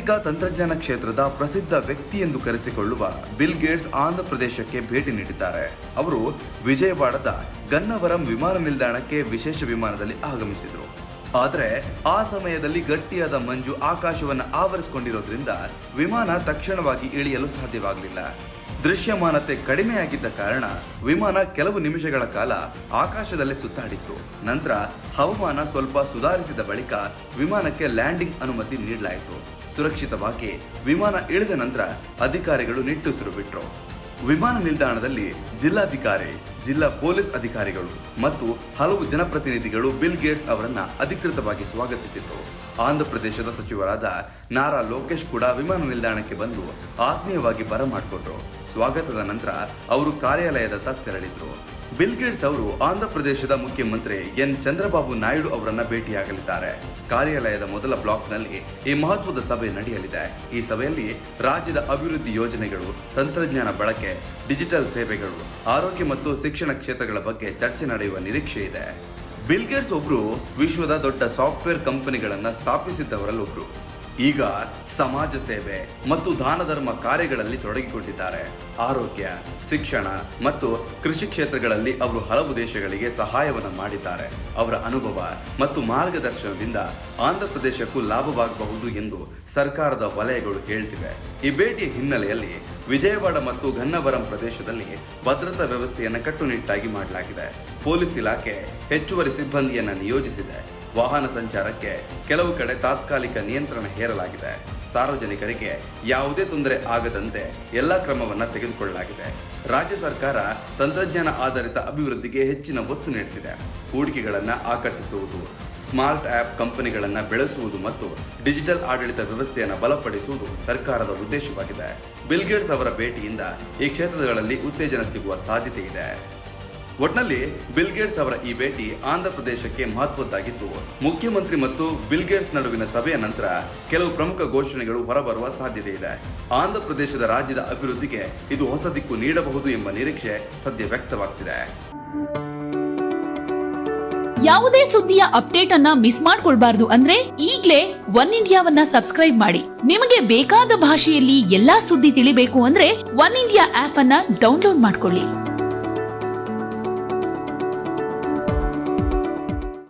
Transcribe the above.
ಜಾಗತಿಕ ತಂತ್ರಜ್ಞಾನ ಕ್ಷೇತ್ರದ ಪ್ರಸಿದ್ಧ ವ್ಯಕ್ತಿ ಎಂದು ಕರೆಸಿಕೊಳ್ಳುವ ಬಿಲ್ ಗೇಟ್ಸ್ ಆಂಧ್ರ ಪ್ರದೇಶಕ್ಕೆ ಭೇಟಿ ನೀಡಿದ್ದಾರೆ. ಅವರು ವಿಜಯವಾಡದ ಗನ್ನವರಂ ವಿಮಾನ ನಿಲ್ದಾಣಕ್ಕೆ ವಿಶೇಷ ವಿಮಾನದಲ್ಲಿ ಆಗಮಿಸಿದರು. ಆದರೆ ಆ ಸಮಯದಲ್ಲಿ ಗಟ್ಟಿಯಾದ ಮಂಜು ಆಕಾಶವನ್ನು ಆವರಿಸಿಕೊಂಡಿರೋದ್ರಿಂದ ವಿಮಾನ ತಕ್ಷಣವಾಗಿ ಇಳಿಯಲು ಸಾಧ್ಯವಾಗಲಿಲ್ಲ. ದೃಶ್ಯಮಾನತೆ ಕಡಿಮೆಯಾಗಿದ್ದ ಕಾರಣ ವಿಮಾನ ಕೆಲವು ನಿಮಿಷಗಳ ಕಾಲ ಆಕಾಶದಲ್ಲೇ ಸುತ್ತಾಡಿತ್ತು. ನಂತರ ಹವಾಮಾನ ಸ್ವಲ್ಪ ಸುಧಾರಿಸಿದ ಬಳಿಕ ವಿಮಾನಕ್ಕೆ ಲ್ಯಾಂಡಿಂಗ್ ಅನುಮತಿ ನೀಡಲಾಯಿತು. ಸುರಕ್ಷಿತವಾಗಿ ವಿಮಾನ ಇಳಿದ ನಂತರ ಅಧಿಕಾರಿಗಳು ನಿಟ್ಟುಸಿರು ಬಿಟ್ಟರು. ವಿಮಾನ ನಿಲ್ದಾಣದಲ್ಲಿ ಜಿಲ್ಲಾಧಿಕಾರಿ, ಜಿಲ್ಲಾ ಪೊಲೀಸ್ ಅಧಿಕಾರಿಗಳು ಮತ್ತು ಹಲವು ಜನಪ್ರತಿನಿಧಿಗಳು ಬಿಲ್ ಗೇಟ್ಸ್ ಅವರನ್ನ ಅಧಿಕೃತವಾಗಿ ಸ್ವಾಗತಿಸಿದರು. ಆಂಧ್ರ ಪ್ರದೇಶದ ಸಚಿವರಾದ ನಾರಾ ಲೋಕೇಶ್ ಕೂಡ ವಿಮಾನ ನಿಲ್ದಾಣಕ್ಕೆ ಬಂದು ಆತ್ಮೀಯವಾಗಿ ಬರಮಾಡಿಕೊಂಡ್ರು. ಸ್ವಾಗತದ ನಂತರ ಅವರು ಕಾರ್ಯಾಲಯದತ್ತ ತೆರಳಿದ್ರು. ಬಿಲ್ ಗೇಟ್ಸ್ ಅವರು ಆಂಧ್ರ ಪ್ರದೇಶದ ಮುಖ್ಯಮಂತ್ರಿ ಎನ್ ಚಂದ್ರಬಾಬು ನಾಯ್ಡು ಅವರನ್ನ ಭೇಟಿಯಾಗಲಿದ್ದಾರೆ. ಕಾರ್ಯಾಲಯದ ಮೊದಲ ಬ್ಲಾಕ್ನಲ್ಲಿ ಈ ಮಹತ್ವದ ಸಭೆ ನಡೆಯಲಿದೆ. ಈ ಸಭೆಯಲ್ಲಿ ರಾಜ್ಯದ ಅಭಿವೃದ್ಧಿ ಯೋಜನೆಗಳು, ತಂತ್ರಜ್ಞಾನ ಬಳಕೆ, ಡಿಜಿಟಲ್ ಸೇವೆಗಳು, ಆರೋಗ್ಯ ಮತ್ತು ಶಿಕ್ಷಣ ಕ್ಷೇತ್ರಗಳ ಬಗ್ಗೆ ಚರ್ಚೆ ನಡೆಯುವ ನಿರೀಕ್ಷೆ ಇದೆ. ಬಿಲ್ ಗೇಟ್ಸ್ ಒಬ್ರು ವಿಶ್ವದ ದೊಡ್ಡ ಸಾಫ್ಟ್ವೇರ್ ಕಂಪನಿಗಳನ್ನ ಸ್ಥಾಪಿಸಿದ್ದವರಲ್ಲೊಬ್ರು. ಈಗ ಸಮಾಜ ಸೇವೆ ಮತ್ತು ದಾನ ಧರ್ಮ ಕಾರ್ಯಗಳಲ್ಲಿ ತೊಡಗಿಕೊಂಡಿದ್ದಾರೆ. ಆರೋಗ್ಯ, ಶಿಕ್ಷಣ ಮತ್ತು ಕೃಷಿ ಕ್ಷೇತ್ರಗಳಲ್ಲಿ ಅವರು ಹಲವು ದೇಶಗಳಿಗೆ ಸಹಾಯವನ್ನು ಮಾಡಿದ್ದಾರೆ. ಅವರ ಅನುಭವ ಮತ್ತು ಮಾರ್ಗದರ್ಶನದಿಂದ ಆಂಧ್ರ ಪ್ರದೇಶಕ್ಕೂ ಲಾಭವಾಗಬಹುದು ಎಂದು ಸರ್ಕಾರದ ವಲಯಗಳು ಹೇಳ್ತಿವೆ. ಈ ಭೇಟಿಯ ಹಿನ್ನೆಲೆಯಲ್ಲಿ ವಿಜಯವಾಡ ಮತ್ತು ಗನ್ನವರಂ ಪ್ರದೇಶದಲ್ಲಿ ಭದ್ರತಾ ವ್ಯವಸ್ಥೆಯನ್ನು ಕಟ್ಟುನಿಟ್ಟಾಗಿ ಮಾಡಲಾಗಿದೆ. ಪೊಲೀಸ್ ಇಲಾಖೆ ಹೆಚ್ಚುವರಿ ಸಿಬ್ಬಂದಿಯನ್ನು ನಿಯೋಜಿಸಿದೆ. ವಾಹನ ಸಂಚಾರಕ್ಕೆ ಕೆಲವು ಕಡೆ ತಾತ್ಕಾಲಿಕ ನಿಯಂತ್ರಣ ಹೇರಲಾಗಿದೆ. ಸಾರ್ವಜನಿಕರಿಗೆ ಯಾವುದೇ ತೊಂದರೆ ಆಗದಂತೆ ಎಲ್ಲ ಕ್ರಮವನ್ನು ತೆಗೆದುಕೊಳ್ಳಲಾಗಿದೆ. ರಾಜ್ಯ ಸರ್ಕಾರ ತಂತ್ರಜ್ಞಾನ ಆಧಾರಿತ ಅಭಿವೃದ್ಧಿಗೆ ಹೆಚ್ಚಿನ ಒತ್ತು ನೀಡುತ್ತಿದೆ. ಹೂಡಿಕೆಗಳನ್ನು ಆಕರ್ಷಿಸುವುದು, ಸ್ಮಾರ್ಟ್ ಆ್ಯಪ್ ಕಂಪನಿಗಳನ್ನು ಬೆಳೆಸುವುದು ಮತ್ತು ಡಿಜಿಟಲ್ ಆಡಳಿತ ವ್ಯವಸ್ಥೆಯನ್ನು ಬಲಪಡಿಸುವುದು ಸರ್ಕಾರದ ಉದ್ದೇಶವಾಗಿದೆ. ಬಿಲ್ ಗೇಟ್ಸ್ ಅವರ ಭೇಟಿಯಿಂದ ಈ ಕ್ಷೇತ್ರಗಳಲ್ಲಿ ಉತ್ತೇಜನ ಸಿಗುವ ಸಾಧ್ಯತೆ ಇದೆ. ಒಟ್ನಲ್ಲಿ ಬಿಲ್ ಗೇಟ್ಸ್ ಅವರ ಈ ಭೇಟಿ ಆಂಧ್ರ ಪ್ರದೇಶಕ್ಕೆ ಮಹತ್ವದ್ದಾಗಿದ್ದು, ಮುಖ್ಯಮಂತ್ರಿ ಮತ್ತು ಬಿಲ್ ಗೇಟ್ಸ್ ನಡುವಿನ ಸಭೆಯ ನಂತರ ಕೆಲವು ಪ್ರಮುಖ ಘೋಷಣೆಗಳು ಹೊರಬರುವ ಸಾಧ್ಯತೆ ಇದೆ. ಆಂಧ್ರ ಪ್ರದೇಶದ ರಾಜ್ಯದ ಅಭಿವೃದ್ಧಿಗೆ ಇದು ಹೊಸ ದಿಕ್ಕು ನೀಡಬಹುದು ಎಂಬ ನಿರೀಕ್ಷೆ ಸದ್ಯ ವ್ಯಕ್ತವಾಗ್ತಿದೆ. ಯಾವುದೇ ಸುದ್ದಿಯ ಅಪ್ಡೇಟ್ ಅನ್ನ ಮಿಸ್ ಮಾಡ್ಕೊಳ್ಬಾರ್ದು ಅಂದ್ರೆ ಈಗ್ಲೇ ಒನ್ ಇಂಡಿಯಾವನ್ನ ಸಬ್ಸ್ಕ್ರೈಬ್ ಮಾಡಿ. ನಿಮಗೆ ಬೇಕಾದ ಭಾಷೆಯಲ್ಲಿ ಎಲ್ಲಾ ಸುದ್ದಿ ತಿಳಿಬೇಕು ಅಂದ್ರೆ ಒನ್ ಇಂಡಿಯಾ ಆಪ್ ಅನ್ನ ಡೌನ್ಲೋಡ್ ಮಾಡ್ಕೊಳ್ಳಿ.